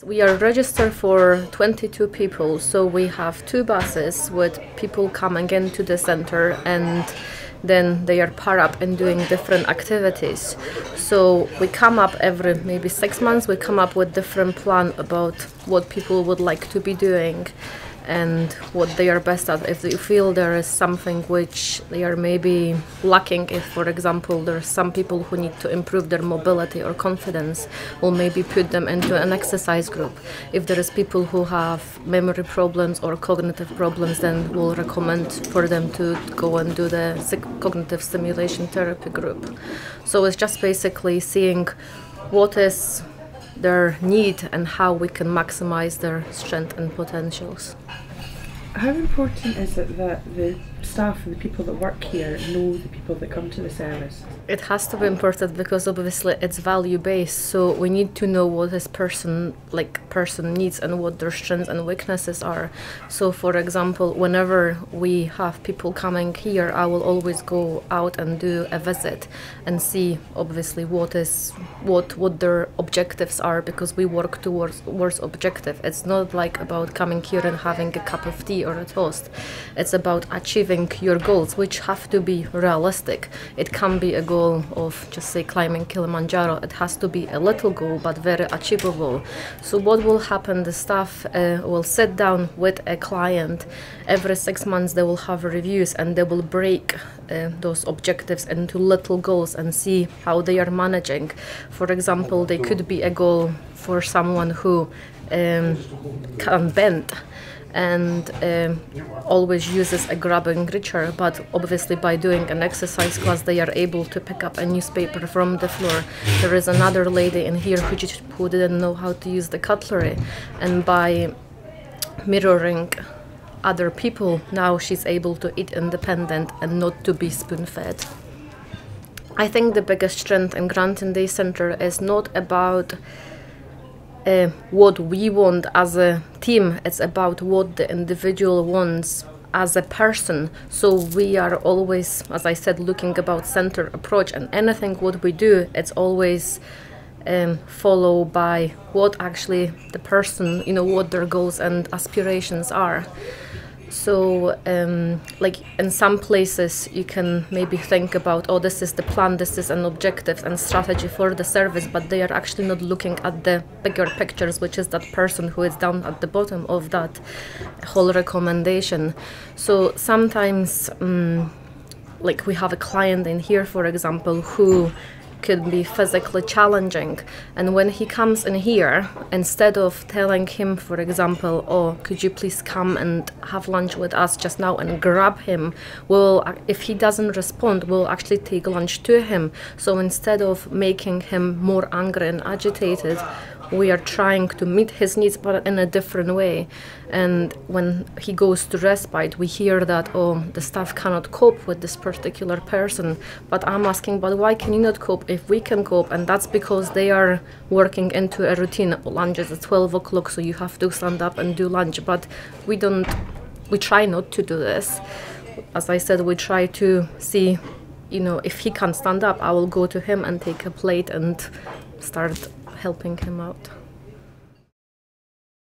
We are registered for 22 people, so we have 2 buses with people coming into the center, and then they are paired up and doing different activities. So we come up every maybe 6 months, we come up with different plan about what people would like to be doing and what they are best at. If they feel there is something which they are maybe lacking, if for example there are some people who need to improve their mobility or confidence, we'll maybe put them into an exercise group. If there is people who have memory problems or cognitive problems, then we'll recommend for them to go and do the cognitive stimulation therapy group. So it's just basically seeing what is their need and how we can maximize their strength and potentials. How important is it that the staff and the people that work here know the people that come to the service? It has to be important because obviously it's value based, so we need to know what this person needs and what their strengths and weaknesses are. So for example, whenever we have people coming here, I will always go out and do a visit and see obviously what their objectives are, because we work towards objective. It's not like about coming here and having a cup of tea or a toast. It's about achieving your goals, which have to be realistic. It can be a goal of just say climbing Kilimanjaro. It has to be a little goal but very achievable. So what will happen, the staff will sit down with a client every 6 months. They will have reviews and they will break those objectives into little goals and see how they are managing. For example, they could be a goal for someone who can bend and always uses a grabbing reacher, but obviously by doing an exercise class they are able to pick up a newspaper from the floor. There is another lady in here who didn't know how to use the cutlery, and by mirroring other people, now she's able to eat independent and not to be spoon-fed. I think the biggest strength in Granton Day Centre is not about what we want as a team, it's about what the individual wants as a person. So we are always, as I said, looking about center approach, and anything what we do, it's always followed by what actually the person, what their goals and aspirations are. So like in some places you can maybe think about, oh, this is the plan, this is an objective and strategy for the service, but they are actually not looking at the bigger pictures, which is that person who is down at the bottom of that whole recommendation. So sometimes like we have a client in here, for example, who could be physically challenging, and when he comes in here, instead of telling him, for example, oh, could you please come and have lunch with us just now, and grab him, if he doesn't respond, we'll actually take lunch to him. So instead of making him more angry and agitated, we are trying to meet his needs but in a different way. And when he goes to respite, we hear that, oh, the staff cannot cope with this particular person. But I'm asking, but why can you not cope if we can cope? And that's because they are working into a routine. Lunch is at 12 o'clock, so you have to stand up and do lunch. But we try not to do this. As I said, we try to see, if he can stand up, I will go to him and take a plate and start helping him out.